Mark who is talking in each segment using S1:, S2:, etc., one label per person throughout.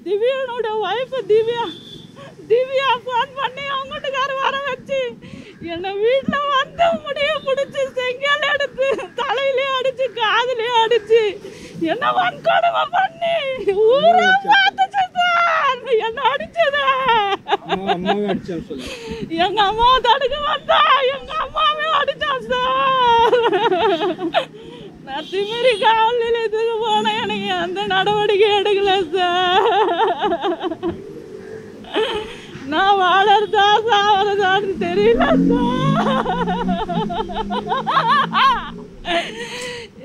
S1: திவ்யானோட wife Divya phone பண்ணி அவங்க வீட்டுக்காரர் வர வச்சு என்னை வீட்டில் வந்து முடிய பிடிச்சி செங்கல் எடுத்து தலையிலே அடிச்சு காதுலேயே அடிச்சு என்ன வன்கொடுமை பண்ணி ஊரே பார்த்துச்சு சார். என்ன அடிச்சதா எங்க அம்மாவை தடுக்க வந்தா எங்க அம்மாவே அடிச்சான் சார். நான் திமிரி காவல் நிலையத்துக்கு போனேன், எனக்கு எந்த நடவடிக்கை எடுக்கல சார். நான் வாழறதா சாவறதான்னு தெரியல சார்.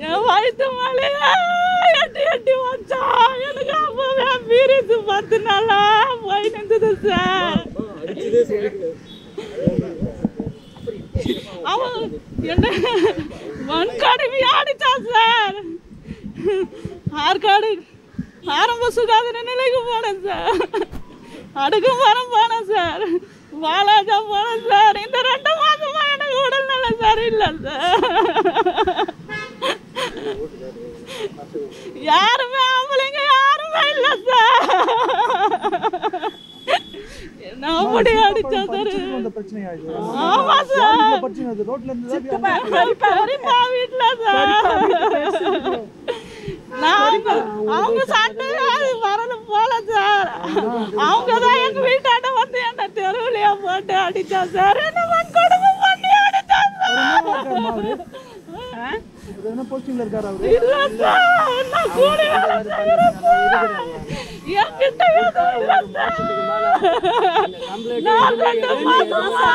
S1: என் வயிற்று மேலேயே எட்டி வச்சா எனக்கு அப்பவே பீரியட்ஸ் 10 நாளா போய் நின்றுது சார். அவன் என்ன வன்கடுமையா அடிச்சான் சார். ஆற்காடு ஆரம்ப சுகாதார நிலைக்கு போனேன் சார், அடுக்குமரம் போனேன் சார், வாலாஜா போனேன் சார். இந்த 2 மாசமா எனக்கு உடல்நல சரியில்லை சார். யாருமே ஆம்பளைங்க யாருமே இல்லை சார். என்ன அப்படி அடிச்சா சார்? ஆமா சார், பெரியப்பா வீட்டுல சார். அவங்க சண்டை வரணும் போல சார். அவங்க தான் எங்க வீட்டாண்ட வந்து என்ன தெருவிலையா போட்டு அடிச்சா சார். என்ன வன்கொடுமை பண்ணி அடிச்சா சார். இல்ல சார், நான் கூலி வேலை செய்யறேன் சார். என்கிட்ட எதுவும் இல்லை சார். நான் 2 மாசமா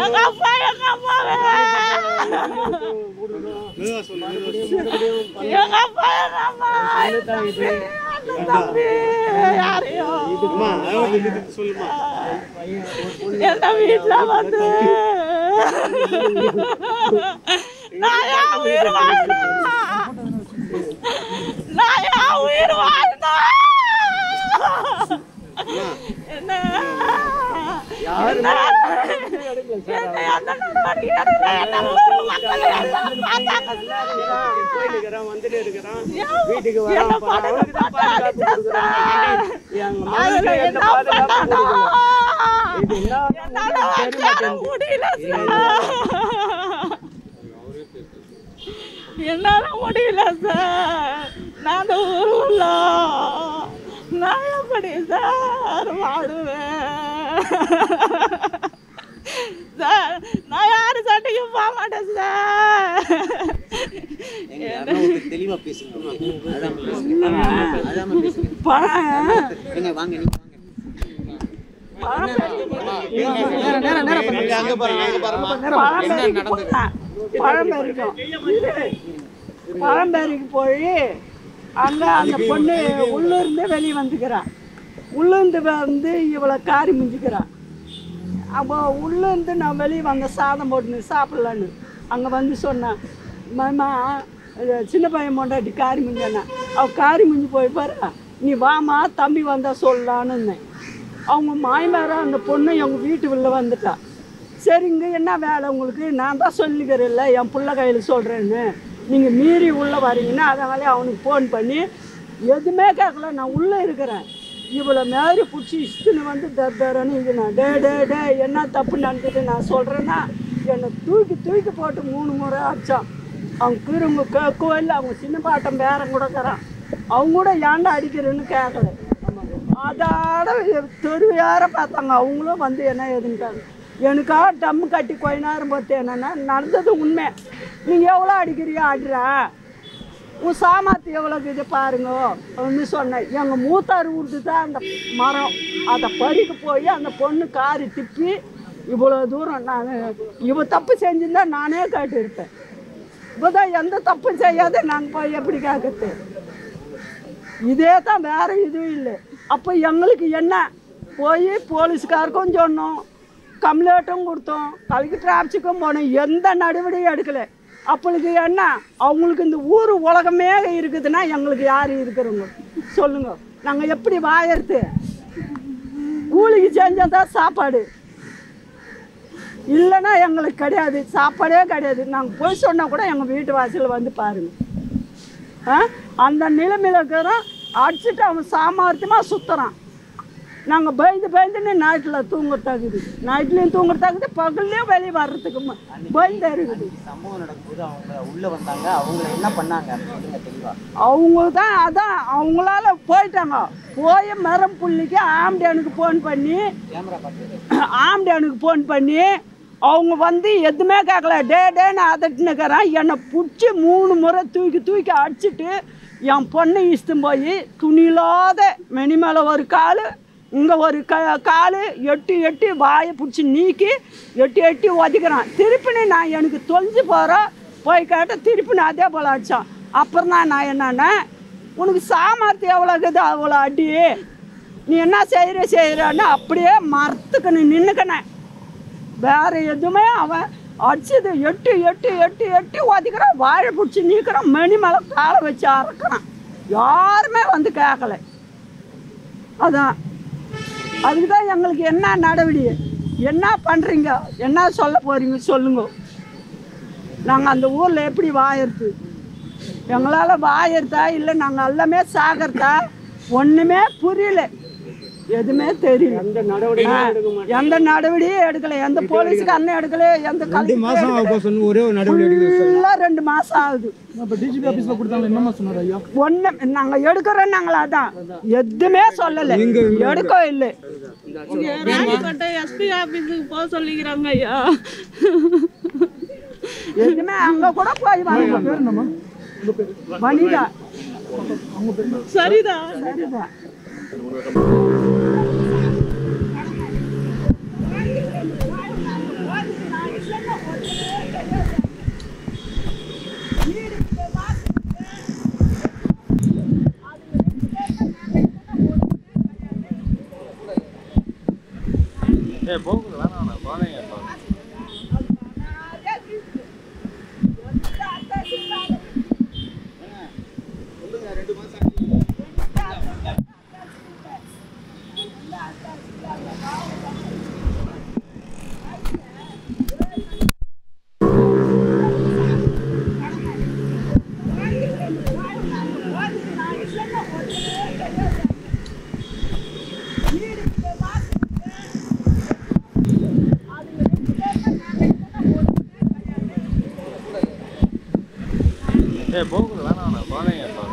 S1: எங்க அப்பா எங்க அம்மாவே எங்க அப்பா எங்க அம்மா தம்பி யாரையும் எந்த வீட்டுல வந்து நான் என் உயிர் வாழ்ந்தேன், நான் என் உயிர் வாழ்ந்தேன். என்ன என்னால முடியல சார். நான் ஊருல நான் எப்படி சார் வாடுவேன் சார்? நான் யாரு சண்டைக்கு போக மாட்டேன் சார்.
S2: தெளிவா பேசுங்க.
S1: பழம்பேரிக்கு போய் அங்கே அந்த பொண்ணு உள்ளூர்ந்து வெளியே வந்துக்கிறான். உள்ளூர்ந்து வந்து இவளை காரி மிஞ்சிக்கிறான். அப்போ உள்ளேருந்து நான் வெளியே வந்த சாதம் போட்டுன்னு சாப்பிட்லான்னு அங்கே வந்து சொன்னான். மாமா சின்ன பையன் பொண்டாட்டி காரி மிஞ்சானா. அவள் காரி மிஞ்சி போய் பாரு, நீ வாமா தம்பி வந்தால் சொல்லலான்னு. அவங்க மாயமாரா அந்த பொண்ணு எங்கள் வீட்டு உள்ள வந்துட்டா. சரிங்க என்ன வேலை உங்களுக்கு? நான் தான் சொல்லிக்கிறேன்ல என் பிள்ளை கையில் சொல்கிறேன்னு, நீங்கள் மீறி உள்ளே வரீங்கன்னா அதனாலே அவனுக்கு ஃபோன் பண்ணி எதுவுமே கேட்கல, நான் உள்ளே இருக்கிறேன். இவ்வளோ மாரி பிடிச்சி இஷ்டுன்னு வந்து தரன்னு இது நான் டே என்ன தப்பு நடந்துட்டு நான் சொல்கிறேன்னா என்னை தூக்கி போட்டு 3 முறை அடித்தான். அவங்க திரும்ப கேட்கவே இல்லை. அவங்க சின்ன பாட்டம் பேரன் கூட இருக்கிறான். அவங்க கூட ஏன்டா அடிக்கிறேன்னு கேட்கல. அதோட தெருவையார பார்த்தாங்க. அவங்களும் வந்து என்ன எதுன்ட்டாங்க. எனக்காக டம்மு கட்டி கொஞ்ச நேரம் பார்த்து என்னென்னா நடந்தது உண்மை. நீங்கள் எவ்வளோ அடிக்கிறியோ ஆடுறா, உன் சாமாத்து எவ்வளோக்கு இது பாருங்க அப்படின்னு சொன்னேன். எங்கள் மூத்தார் ஊருக்கு தான் அந்த மரம், அதை பறிக்க போய் அந்த பொண்ணு காரி திப்பி இவ்வளோ தூரம் நான் இவ தப்பு செஞ்சுருந்தா நானே கேட்டுருப்பேன். இப்போ தான் எந்த தப்பும் செய்யாத நாங்கள் போய் எப்படி கேட்குறது? இதே தான், வேறு இதுவும் இல்லை. அப்போ எங்களுக்கு என்ன போய் போலீஸ்காருக்கும் சொன்னோம், கம்ப்ளைண்ட்டும் கொடுத்தோம், கலெக்டர் ஆஃபீஸுக்கும் போனோம். எந்த நடவடிக்கையும் எடுக்கலை. அப்பளுக்கு என்ன, அவங்களுக்கு இந்த ஊர் உலகமே இருக்குதுன்னா எங்களுக்கு யார் இருக்கிறவங்க சொல்லுங்க? நாங்கள் எப்படி வாயறது? கூலிக்கு செஞ்சால் தான் சாப்பாடு. இல்லைன்னா எங்களுக்கு கிடையாது, சாப்பாடே கிடையாது. நாங்கள் போய் சொன்னால் கூட எங்கள் வீட்டு வாசலில் வந்து பாருங்கள். அந்த நிலைமையில் இருக்கிறோம். அடிச்சுட்டு அவன் சாமர்த்தியமாக சுற்றுறான். நாங்கள் பயந்துன்னு நைட்டில் தூங்குறதாக்குது, நைட்லேயும் தூங்குறதாக்குது, பகல்லையும் வெளியே வர்றதுக்கு பயந்து இருக்குது.
S2: சம்பவம் நடக்கும்போது அவங்க உள்ளே வந்தாங்க, அவங்கள என்ன பண்ணாங்க
S1: அவங்க தான் அதான் அவங்களால போயிட்டாங்க. போய் மரம் புள்ளிக்கு ஆம்டியானுக்கு ஃபோன் பண்ணி அவங்க வந்து எதுவுமே கேட்கல. டேன்னு அதட்டுனுக்கிறேன். என்னை பிடிச்சி 3 முறை தூக்கி அடிச்சுட்டு என் பொண்ணை இஷ்டம் போய் துணியில்லாத மெனி மேலே ஒரு கால், இங்கே ஒரு கால் எட்டி வாயை பிடிச்சி நீக்கி எட்டி ஒதிக்கிறான். திருப்பி நான் எனக்கு தொலைஞ்சு போகிறோம் போய் கேட்டால் திருப்பி நான் அதே போல் அடித்தான். அப்புறம் தான் நான் என்னன்னா, உனக்கு சாமர்த்தியம் எவ்வளோ இருக்குது அவ்வளோ அடி, நீ என்ன செய்கிறான்னு அப்படியே மரத்துக்கு நின்றுக்கினேன். வேறு எதுவுமே அவன் அடிச்சது எட்டி ஒதிக்கிறான், வாழை பிடிச்சி நீக்கிறான், மெனி மேலே காலை வச்சு அறக்கிறான். யாருமே வந்து கேட்கல. அதான் அதுக்கு தான் எங்களுக்கு என்ன நடவடிக்கை, என்ன பண்ணுறீங்க, என்ன சொல்ல போகிறீங்க சொல்லுங்க. நாங்கள் அந்த ஊரில் எப்படி வாயறது? எங்களால் வாயறதா இல்லை நாங்கள் எல்லாமே சாகிறதா ஒன்றுமே புரியல, எதுவுமே தெரியல. எந்த நடவடிக்கையும் எடுக்கல, எந்த போலீஸ்காரனும் எடுக்கல, எந்த 2 மாதம் ஆகுது. ஒன்று நாங்கள் எடுக்கிறோம், நாங்கள் அதான் எதுவுமே சொல்லலை, எடுக்க இல்லை.
S3: எஸ்பி ஆபீஸுக்கு போக சொல்லிக்கிறாங்க ஐயா.
S1: எதுவுமே அங்கே கூட போய் வாங்க. வனிதா
S3: சரிதான்.
S4: போகுது வேணாம் குழந்தைங்க